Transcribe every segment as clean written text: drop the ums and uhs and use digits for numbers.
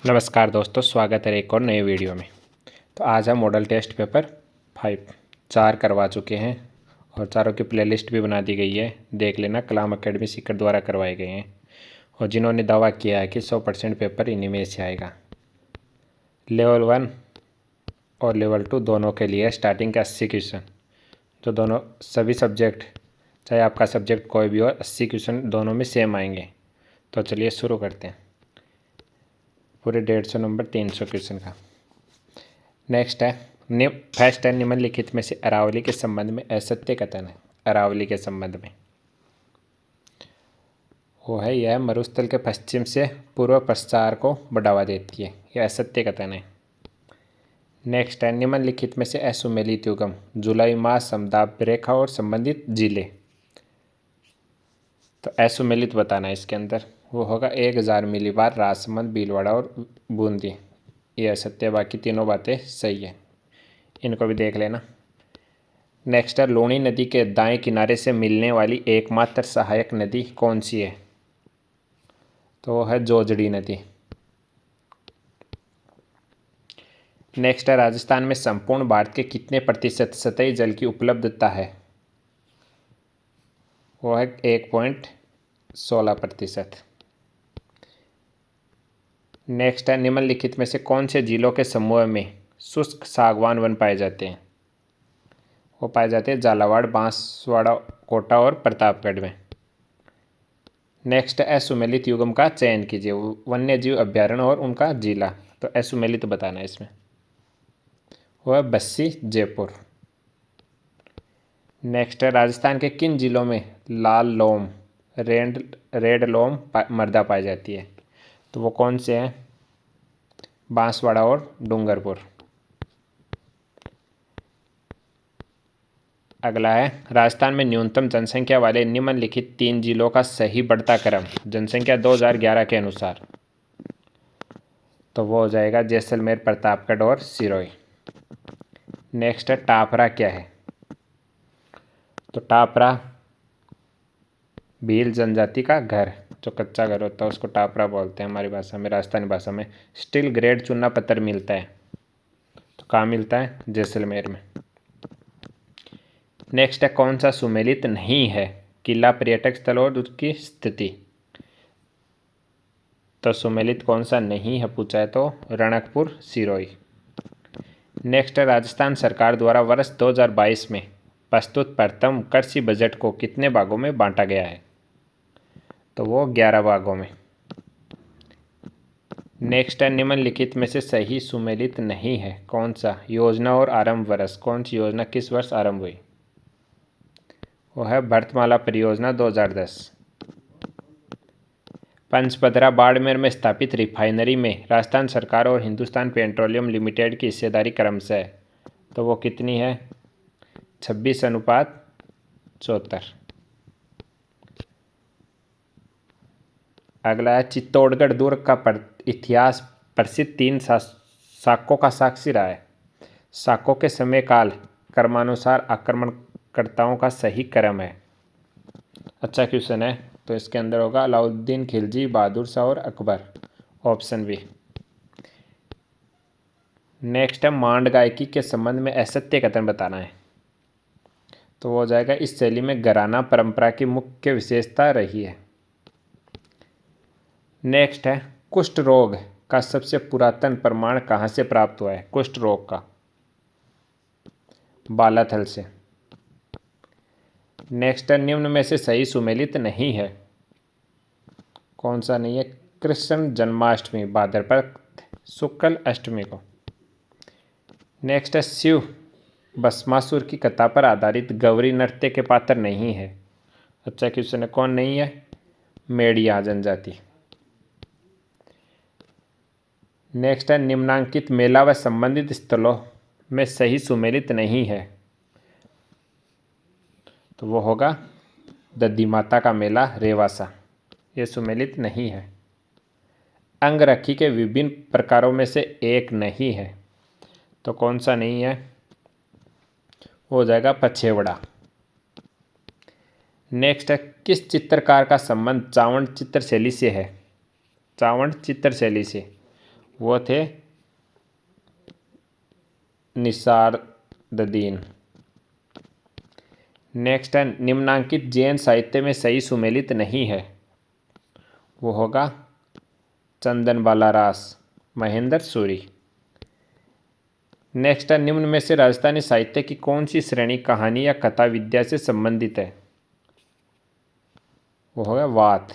नमस्कार दोस्तों, स्वागत है एक और नए वीडियो में। तो आज हम मॉडल टेस्ट पेपर 5 4 करवा चुके हैं और चारों की प्लेलिस्ट भी बना दी गई है। देख लेना, कलाम एकेडमी सीकर द्वारा करवाए गए हैं और जिन्होंने दावा किया है कि 100% पेपर इन्हीं में से आएगा। लेवल 1 और लेवल 2 दोनों के लिए स्टार्टिंग के 80 क्वेश्चन, जो दोनों सभी सब्जेक्ट, चाहे आपका सब्जेक्ट कोई भी हो, 80 क्वेश्चन दोनों में सेम आएंगे। तो चलिए शुरू करते हैं। पूरे 150 नंबर 300 क्वेश्चन का। नेक्स्ट है फर्स्ट है, निम्नलिखित में से अरावली के संबंध में असत्य कथन है। अरावली के संबंध में वो है, यह मरुस्थल के पश्चिम से पूर्व प्रसार को बढ़ावा देती है। यह असत्य कथन है। नेक्स्ट है, निम्नलिखित में से असुमेलित युगम जुलाई मास समदाब रेखा और संबंधित जिले। तो असुमेलित बताना है इसके अंदर। वो होगा 1000 मिलीबार, राजसमंद, भीलवाड़ा और बूंदी। ये असत्य, बाकी तीनों बातें सही है। इनको भी देख लेना। नेक्स्ट है, लूणी नदी के दाएं किनारे से मिलने वाली एकमात्र सहायक नदी कौन सी है? तो वो है जोजड़ी नदी। नेक्स्ट है, राजस्थान में संपूर्ण भारत के कितने प्रतिशत सतही जल की उपलब्धता है? वो है 1.16%। नेक्स्ट है, निम्नलिखित में से कौन से जिलों के समूह में शुष्क सागवान वन पाए जाते हैं? वो पाए जाते हैं झालावाड़, बांसवाड़ा, कोटा और प्रतापगढ़ में। नेक्स्ट है, असुमेलित युगम का चयन कीजिए। वन्य जीव अभ्यारण्य और उनका जिला। तो असुमेलित बताना है इसमें। वो है बस्सी, जयपुर। नेक्स्ट है, राजस्थान के किन जिलों में लाल लोम रेड लोम मृदा पाई जाती है? तो वो कौन से हैं? बांसवाड़ा और डूंगरपुर। अगला है, राजस्थान में न्यूनतम जनसंख्या वाले निम्नलिखित 3 जिलों का सही बढ़ता क्रम जनसंख्या 2011 के अनुसार। तो वो हो जाएगा जैसलमेर, प्रतापगढ़ और सिरोही। नेक्स्ट है, टापरा क्या है? तो टापरा भील जनजाति का घर, जो कच्चा घर होता है उसको टापरा बोलते हैं हमारी भाषा में, राजस्थानी भाषा में। स्टील ग्रेड चूना पत्थर मिलता है, तो कहाँ मिलता है? जैसलमेर में। नेक्स्ट है, कौन सा सुमेलित नहीं है? किला, पर्यटक स्थल और उसकी स्थिति। तो सुमेलित कौन सा नहीं है पूछा है तो रणकपुर, सिरोही। नेक्स्ट है, राजस्थान सरकार द्वारा वर्ष 2022 में प्रस्तुत प्रथम कृषि बजट को कितने भागों में बांटा गया है? तो वो 11 भागों में। नेक्स्ट है, निम्नलिखित में से सही सुमेलित नहीं है कौन सा? योजना और आरंभ वर्ष। कौन सी योजना किस वर्ष आरंभ हुई? वो है भरतमाला परियोजना 2010। पंचपदरा बाड़मेर में स्थापित रिफाइनरी में राजस्थान सरकार और हिंदुस्तान पेट्रोलियम लिमिटेड की हिस्सेदारी क्रमशः, तो वो कितनी है? 26:74। अगला है, चित्तौड़गढ़ दुर्ग का इतिहास प्रसिद्ध 3 शाकों का साक्षी रहा है। शाकों के समय काल क्रमानुसार आक्रमणकर्ताओं का सही क्रम है। अच्छा क्वेश्चन है, तो इसके अंदर होगा अलाउद्दीन खिलजी, बहादुर शाह और अकबर। Option B. नेक्स्ट है, मांड गायकी के संबंध में असत्य कथन बताना है। तो वो हो जाएगा, इस शैली में घराना परंपरा की मुख्य विशेषता रही है। नेक्स्ट है, कुष्ठ रोग का सबसे पुरातन प्रमाण कहाँ से प्राप्त हुआ है? कुष्ठ रोग का बालाथल से। नेक्स्ट है, निम्न में से सही सुमेलित नहीं है। कौन सा नहीं है? कृष्ण जन्माष्टमी भाद्रपद शुक्ल अष्टमी को। नेक्स्ट है, शिव भस्मासुर की कथा पर आधारित गौरी नृत्य के पात्र नहीं है। अच्छा क्वेश्चन है, कौन नहीं है? मेड़िया जनजाति। नेक्स्ट है, निम्नांकित मेला व संबंधित स्थलों में सही सुमेलित नहीं है। तो वो होगा दधी माता का मेला, रेवासा। ये सुमेलित नहीं है। अंगरखी के विभिन्न प्रकारों में से एक नहीं है। तो कौन सा नहीं है? हो जाएगा पछेवड़ा। नेक्स्ट है, किस चित्रकार का संबंध चावंड चित्रशैली से है? चावंड चित्रशैली से। वो थे निसारददीन। नेक्स्ट है निम्नांकित जैन साहित्य में सही सुमेलित नहीं है, वो होगा चंदनबाला रास, महेंद्र सूरी। नेक्स्ट है निम्न में से राजस्थानी साहित्य की कौन सी श्रेणी कहानी या कथा विद्या से संबंधित है, वो होगा वात।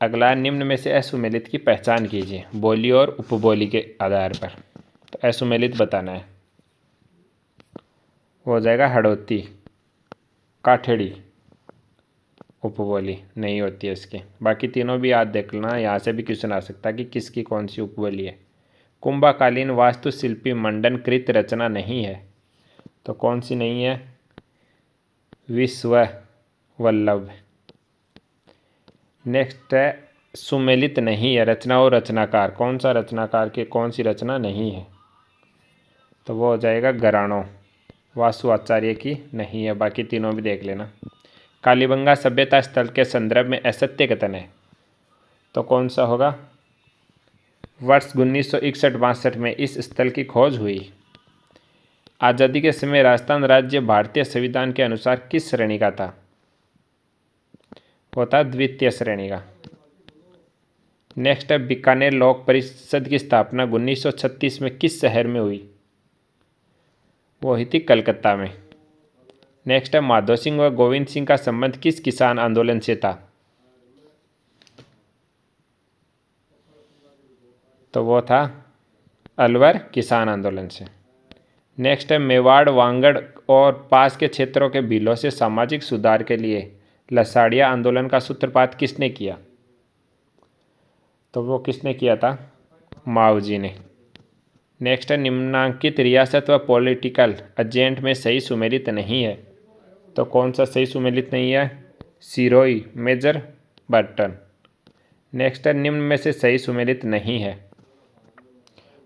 अगला निम्न में से असुमेलित की पहचान कीजिए बोली और उपबोली के आधार पर। तो असुमेलित बताना है, वो हो जाएगा हड़ौती, काठेड़ी, उपबोली नहीं होती है इसकी। बाकी तीनों भी याद देख लेना, यहाँ से भी क्वेश्चन आ सकता है कि किसकी कौन सी उपबोली है। कुंभकालीन वास्तुशिल्पी मंडन कृत रचना नहीं है, तो कौन सी नहीं है, विश्व वल्लभ। नेक्स्ट है सुमेलित नहीं है रचना और रचनाकार, कौन सा रचनाकार के कौन सी रचना नहीं है, तो वो हो जाएगा घराणों, वासु आचार्य की नहीं है। बाकी तीनों भी देख लेना। कालीबंगा सभ्यता स्थल के संदर्भ में असत्य कथन है, तो कौन सा होगा, वर्ष 1961-62 में इस स्थल की खोज हुई। आज़ादी के समय राजस्थान राज्य भारतीय संविधान के अनुसार किस श्रेणी का था, वो था द्वितीय श्रेणी का। नेक्स्ट है बीकानेर लोक परिषद की स्थापना 1936 में किस शहर में हुई, वो हुई थी कलकत्ता में। नेक्स्ट है माधो सिंह व गोविंद सिंह का संबंध किस किसान आंदोलन से था, तो वो था अलवर किसान आंदोलन से। नेक्स्ट है मेवाड़ वांगड़ और पास के क्षेत्रों के भीलों से सामाजिक सुधार के लिए लसाड़िया आंदोलन का सूत्रपात किसने किया, तो वो किसने किया था, माओजी ने। नेक्स्ट है निम्नांकित रियासत व पॉलिटिकल एजेंट में सही सुमेलित नहीं है, तो कौन सा सही सुमेलित नहीं है, सिरोही, मेजर बर्टन। नेक्स्ट है निम्न में से सही सुमेलित नहीं है,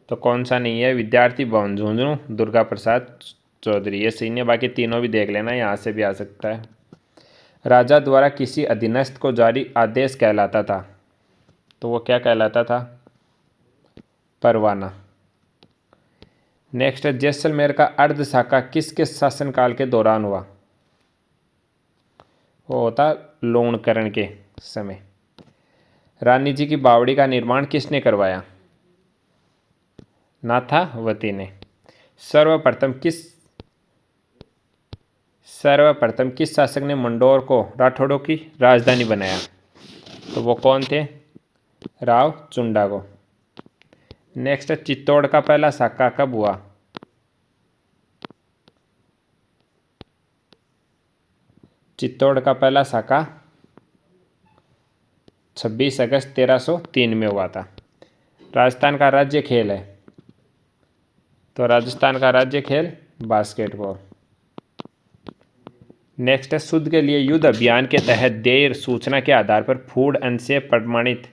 तो कौन सा नहीं है, विद्यार्थी भवन झुंझुनू, दुर्गा प्रसाद चौधरी, ये सही है। बाकी तीनों भी देख लेना, यहाँ से भी आ सकता है। राजा द्वारा किसी अधीनस्थ को जारी आदेश कहलाता था, तो वो क्या कहलाता था, परवाना। नेक्स्ट है जैसलमेर का अर्ध शाखा किसके शासनकाल के दौरान हुआ, वो होता लोणकरण के समय। रानी जी की बावड़ी का निर्माण किसने करवाया, नाथावती ने। सर्वप्रथम किस शासक ने मंडोर को राठौड़ों की राजधानी बनाया, तो वो कौन थे, राव चुंडागो। नेक्स्ट चित्तौड़ का पहला साका कब हुआ, चित्तौड़ का पहला साका 26 अगस्त 1303 में हुआ था। राजस्थान का राज्य खेल है, तो राजस्थान का राज्य खेल बास्केटबॉल। नेक्स्ट है शुद्ध के लिए युद्ध अभियान के तहत देय सूचना के आधार पर फूड एंड से प्रमाणित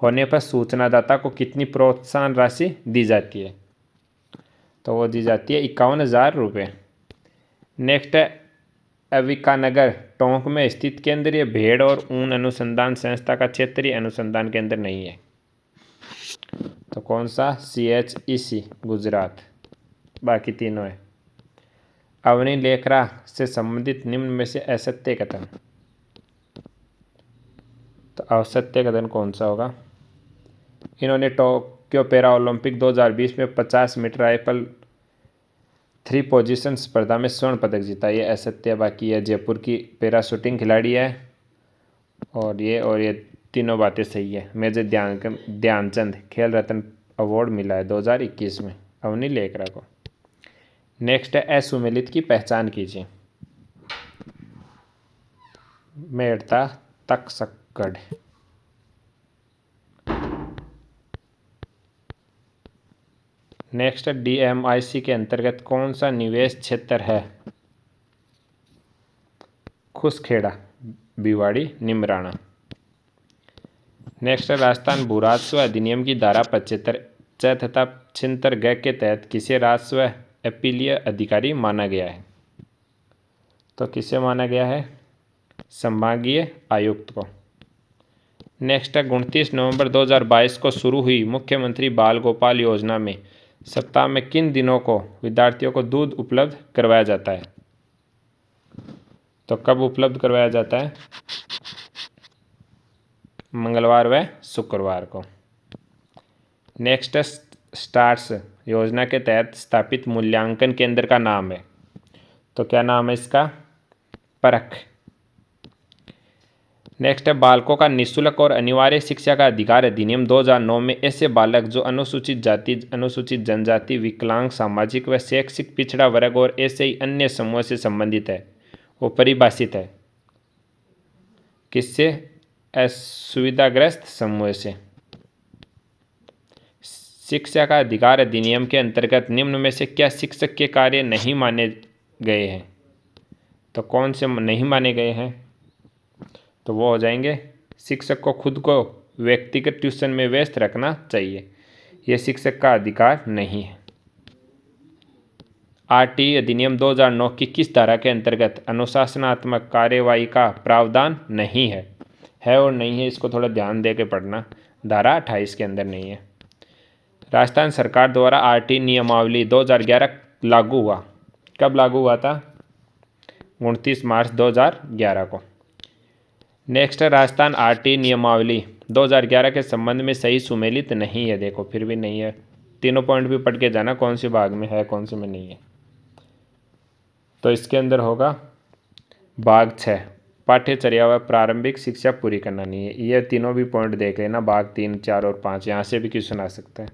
होने पर सूचनादाता को कितनी प्रोत्साहन राशि दी जाती है, तो वो दी जाती है 51,000 रुपये। नेक्स्ट है अविकानगर टोंक में स्थित केंद्रीय भेड़ और ऊन अनुसंधान संस्था का क्षेत्रीय अनुसंधान केंद्र नहीं है, तो कौन सा, CHEC गुजरात। बाकी तीनों है। अवनी लेखरा से संबंधित निम्न में से असत्य कथन, तो असत्य कथन कौन सा होगा, इन्होंने टोक्यो पैरा ओलंपिक 2020 में 50 मीटर राइफल 3 पोजीशन स्पर्धा में स्वर्ण पदक जीता, ये असत्य। बाकी ये जयपुर की पैरा शूटिंग खिलाड़ी है, और ये तीनों बातें सही है। मेजर ध्यानचंद खेल रत्न अवार्ड मिला है 2021 में अवनी लेखरा को। नेक्स्ट है असुमेलित की पहचान कीजिए, मेड़ता तक्षकगढ़। नेक्स्ट DMIC के अंतर्गत कौन सा निवेश क्षेत्र है, खुसखेड़ा, भिवाड़ी, निमराना। नेक्स्ट राजस्थान भू राजस्व अधिनियम की धारा 75 च तथा 76 ग के तहत किसे राजस्व अपीलीय अधिकारी माना गया है, तो किसे माना गया है, संभागीय आयुक्त को। नेक्स्ट है 29 नवंबर 2022 को शुरू हुई मुख्यमंत्री बाल गोपाल योजना में सप्ताह में किन दिनों को विद्यार्थियों को दूध उपलब्ध करवाया जाता है? तो कब उपलब्ध करवाया जाता है? मंगलवार व शुक्रवार को। नेक्स्ट है स्टार्स योजना के तहत स्थापित मूल्यांकन केंद्र का नाम है, तो क्या नाम है इसका? परख। नेक्स्ट है बालकों का निःशुल्क और अनिवार्य शिक्षा का अधिकार अधिनियम 2009 में ऐसे बालक जो अनुसूचित जाति, अनुसूचित जनजाति, विकलांग, सामाजिक व शैक्षिक पिछड़ा वर्ग और ऐसे ही अन्य समूह से संबंधित है, वो परिभाषित है किससे? असुविधाग्रस्त समूह से। शिक्षा का अधिकार अधिनियम के अंतर्गत निम्न में से क्या शिक्षक के कार्य नहीं माने गए हैं? तो कौन से नहीं माने गए हैं? तो वो हो जाएंगे शिक्षक को खुद को व्यक्तिगत ट्यूशन में व्यस्त रखना चाहिए, यह शिक्षक का अधिकार नहीं है। आरटी अधिनियम 2009 की किस धारा के अंतर्गत अनुशासनात्मक कार्यवाही का प्रावधान नहीं है? है और नहीं है, इसको थोड़ा ध्यान दे के पढ़ना। धारा 28 के अंदर नहीं है। राजस्थान सरकार द्वारा आरटी नियमावली 2011 लागू हुआ। कब लागू हुआ था? 29 मार्च 2011 को। नेक्स्ट है राजस्थान आरटी नियमावली 2011 के संबंध में सही सुमेलित नहीं है। देखो फिर भी नहीं है, तीनों पॉइंट भी पढ़ के जाना कौन से भाग में है कौन से में नहीं है। तो इसके अंदर होगा भाग 6 पाठ्यचर्या व प्रारंभिक शिक्षा पूरी करना नहीं है। ये तीनों भी पॉइंट देख लेना, भाग 3, 4 और 5, यहाँ से भी क्वेश्चन आ सकता है।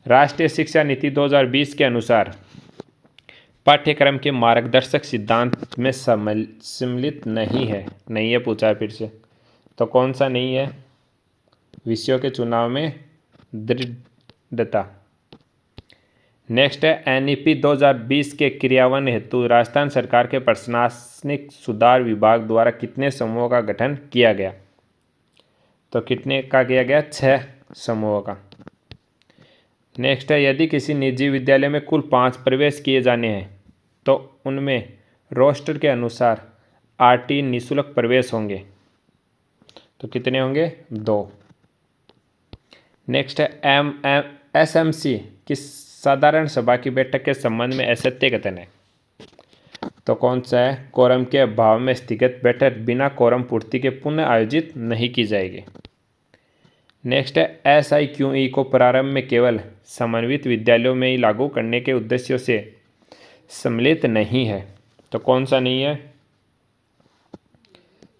राष्ट्रीय शिक्षा नीति 2020 के अनुसार पाठ्यक्रम के मार्गदर्शक सिद्धांत में सम्मिलित नहीं है। नहीं है पूछा है फिर से, तो कौन सा नहीं है? विषयों के चुनाव में दृढ़ता। नेक्स्ट है एनईपी 2020 के क्रियान्वयन हेतु राजस्थान सरकार के प्रशासनिक सुधार विभाग द्वारा कितने समूहों का गठन किया गया? तो कितने का किया गया? 6 समूहों का। नेक्स्ट है यदि किसी निजी विद्यालय में कुल 5 प्रवेश किए जाने हैं तो उनमें रोस्टर के अनुसार आरटी निःशुल्क प्रवेश होंगे, तो कितने होंगे? 2। नेक्स्ट है एसएमसी की साधारण सभा की बैठक के संबंध में असत्य कथन है, तो कौन सा है? कोरम के अभाव में स्थगित बैठक बिना कोरम पूर्ति के पुनः आयोजित नहीं की जाएगी। नेक्स्ट है SIQE को प्रारंभ में केवल समन्वित विद्यालयों में ही लागू करने के उद्देश्यों से सम्मिलित नहीं है, तो कौन सा नहीं है?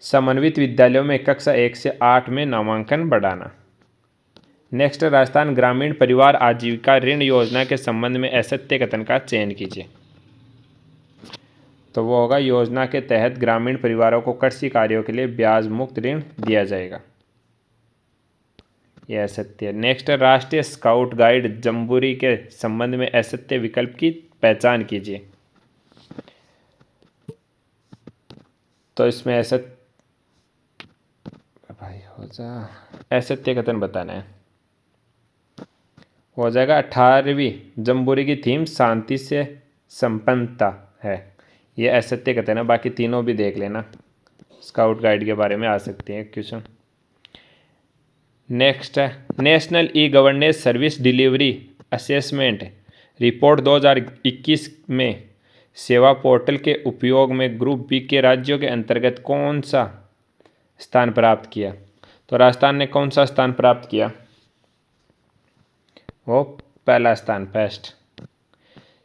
समन्वित विद्यालयों में कक्षा 1 से 8 में नामांकन बढ़ाना। नेक्स्ट राजस्थान ग्रामीण परिवार आजीविका ऋण योजना के संबंध में असत्य कथन का चयन कीजिए, तो वो होगा योजना के तहत ग्रामीण परिवारों को कृषि कार्यों के लिए ब्याज मुक्त ऋण दिया जाएगा, यह असत्य है। नेक्स्ट राष्ट्रीय स्काउट गाइड जम्बूरी के संबंध में असत्य विकल्प की पहचान कीजिए, तो इसमें असत्य कथन बताना है। हो जाएगा 18वीं जम्बूरी की थीम शांति से संपन्नता है, ये असत्य कथन है। बाकी तीनों भी देख लेना, स्काउट गाइड के बारे में आ सकते हैं क्वेश्चन। नेक्स्ट है national e governance service delivery assessment report 2021 में सेवा पोर्टल के उपयोग में ग्रुप बी के राज्यों के अंतर्गत कौन सा स्थान प्राप्त किया? तो राजस्थान ने कौन सा स्थान प्राप्त किया? वो पहला स्थान, फर्स्ट।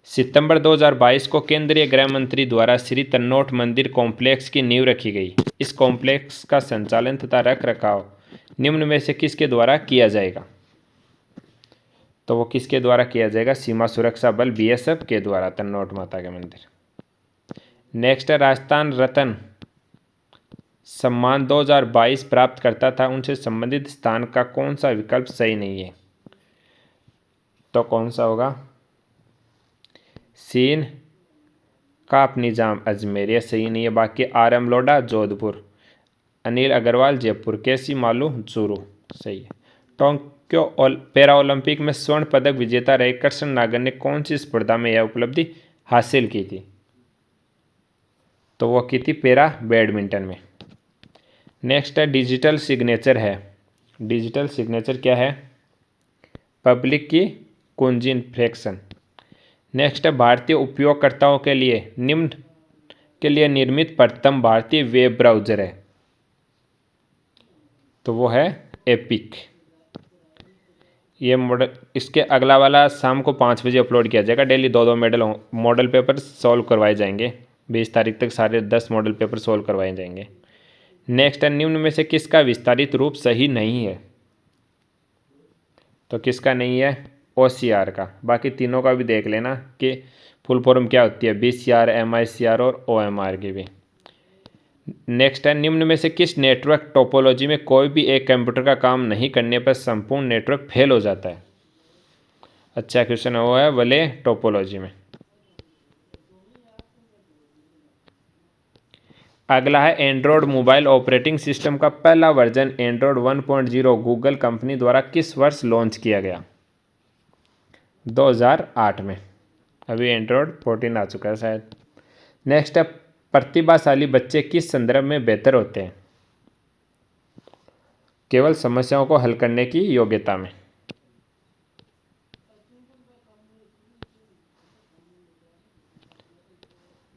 सितंबर 2022 को केंद्रीय गृह मंत्री द्वारा श्री तन्नोट मंदिर कॉम्प्लेक्स की नींव रखी गई। इस कॉम्प्लेक्स का संचालन तथा रख रखाव निम्न में से किसके द्वारा किया जाएगा? तो वो किसके द्वारा किया जाएगा? सीमा सुरक्षा बल BSF के द्वारा, तन्नोट माता के मंदिर। नेक्स्ट है राजस्थान रत्न सम्मान 2022 प्राप्त करता था, उनसे संबंधित स्थान का कौन सा विकल्प सही नहीं है? तो कौन सा होगा? सीन काप निजाम अजमेर, यह सही नहीं है। बाकी RM लोढ़ा जोधपुर, अनिल अग्रवाल जयपुर, केसी मालू चूरू, सही है। टोक्यो पैरा ओलंपिक में स्वर्ण पदक विजेता रहे कृष्ण नागर ने कौन सी स्पर्धा में यह उपलब्धि हासिल की थी? तो वो की थी पैरा बैडमिंटन में। नेक्स्ट है डिजिटल सिग्नेचर है। डिजिटल सिग्नेचर क्या है? पब्लिक की कुंजी इन्फेक्शन। नेक्स्ट है भारतीय उपयोगकर्ताओं के लिए निम्न के लिए निर्मित प्रथम भारतीय वेब ब्राउज़र है, तो वो है एपिक। ये मॉडल, इसके अगला वाला शाम को 5 बजे अपलोड किया जाएगा। डेली 2-2 मॉडल पेपर सॉल्व करवाए जाएंगे। 20 तारीख तक सारे 10 मॉडल पेपर सॉल्व करवाए जाएंगे। नेक्स्ट है निम्न में से किसका विस्तारित रूप सही नहीं है? तो किसका नहीं है? OCR का। बाकी तीनों का भी देख लेना कि फुल फॉर्म क्या होती है, BCR, MICR और OMR की भी। नेक्स्ट है निम्न में से किस नेटवर्क टोपोलॉजी में कोई भी एक कंप्यूटर का काम नहीं करने पर संपूर्ण नेटवर्क फेल हो जाता है? अच्छा क्वेश्चन है, वो है वले टोपोलॉजी में। अगला है एंड्रॉयड मोबाइल ऑपरेटिंग सिस्टम का पहला वर्जन एंड्रॉयड 1.0 गूगल कंपनी द्वारा किस वर्ष लॉन्च किया गया? 2008 में। अभी एंड्रॉयड 14 आ चुका है शायद। नेक्स्ट है प्रतिभाशाली बच्चे किस संदर्भ में बेहतर होते हैं? केवल समस्याओं को हल करने की योग्यता में।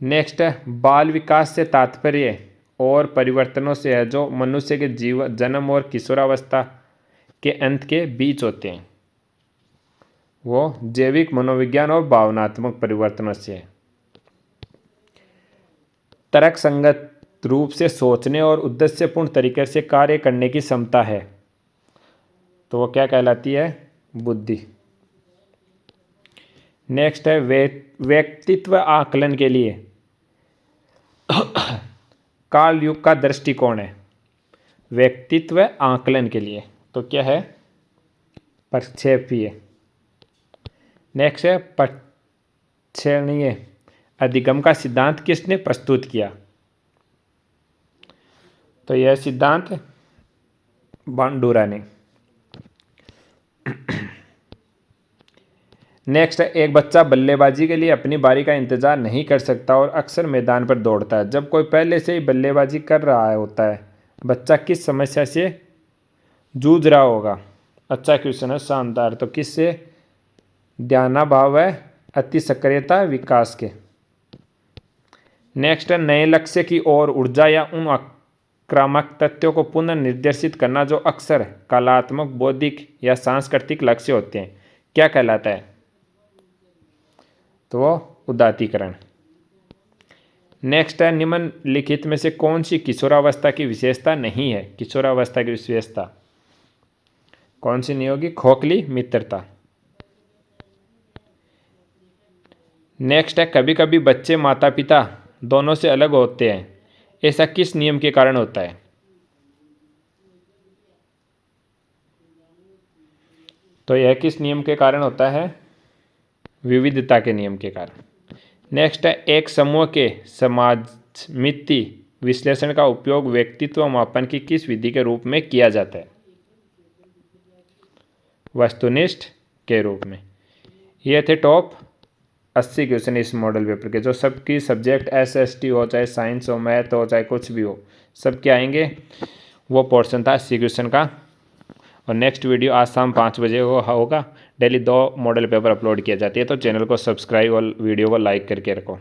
नेक्स्ट है बाल विकास से तात्पर्य और परिवर्तनों से है जो मनुष्य के जीवन जन्म और किशोरावस्था के अंत के बीच होते हैं, वो जैविक मनोविज्ञान और भावनात्मक परिवर्तनों से है। तर्कसंगत रूप से सोचने और उद्देश्यपूर्ण तरीके से कार्य करने की क्षमता है, तो वो क्या कहलाती है? बुद्धि। नेक्स्ट है व्यक्तित्व आकलन के लिए काल युग का दृष्टिकोण है। व्यक्तित्व आकलन के लिए तो क्या है? प्रक्षेपीय। नेक्स्ट है प्रक्षेपणीय अधिगम का सिद्धांत किसने प्रस्तुत किया? तो यह सिद्धांत बांडुरा ने। नेक्स्ट है एक बच्चा बल्लेबाजी के लिए अपनी बारी का इंतजार नहीं कर सकता और अक्सर मैदान पर दौड़ता है। जब कोई पहले से ही बल्लेबाजी कर रहा होता है, बच्चा किस समस्या से जूझ रहा होगा? अच्छा क्वेश्चन है, शानदार। तो किससे? ध्यानाभाव है अति सक्रियता विकास के। नेक्स्ट है नए लक्ष्य की ओर ऊर्जा या उन आक्रामक तथ्यों को पुनः निर्देशित करना जो अक्सर कलात्मक, बौद्धिक या सांस्कृतिक लक्ष्य होते हैं, क्या कहलाता है? तो वो उदात्तीकरण। नेक्स्ट है निम्नलिखित में से कौन सी किशोरावस्था की विशेषता नहीं है? किशोरावस्था की विशेषता कौन सी नहीं होगी? खोखली मित्रता। नेक्स्ट है कभी कभी बच्चे माता पिता दोनों से अलग होते हैं, ऐसा किस नियम के कारण होता है? तो यह किस नियम के कारण होता है? विविधता के नियम के कारण। नेक्स्ट है एक समूह के समाजमिति विश्लेषण का उपयोग व्यक्तित्व मापन की किस विधि के रूप में किया जाता है? वस्तुनिष्ठ के रूप में। ये थे टॉप 80 क्वेश्चन इस मॉडल पेपर के, जो सबकी सब्जेक्ट SST हो, चाहे साइंस हो, मैथ हो, चाहे कुछ भी हो, सबके आएंगे। वो पोर्शन था 80 क्वेश्चन का। और नेक्स्ट वीडियो आज शाम 5 बजे होगा। डेली 2 मॉडल पेपर अपलोड किया जाती है, तो चैनल को सब्सक्राइब और वीडियो को लाइक करके रखो।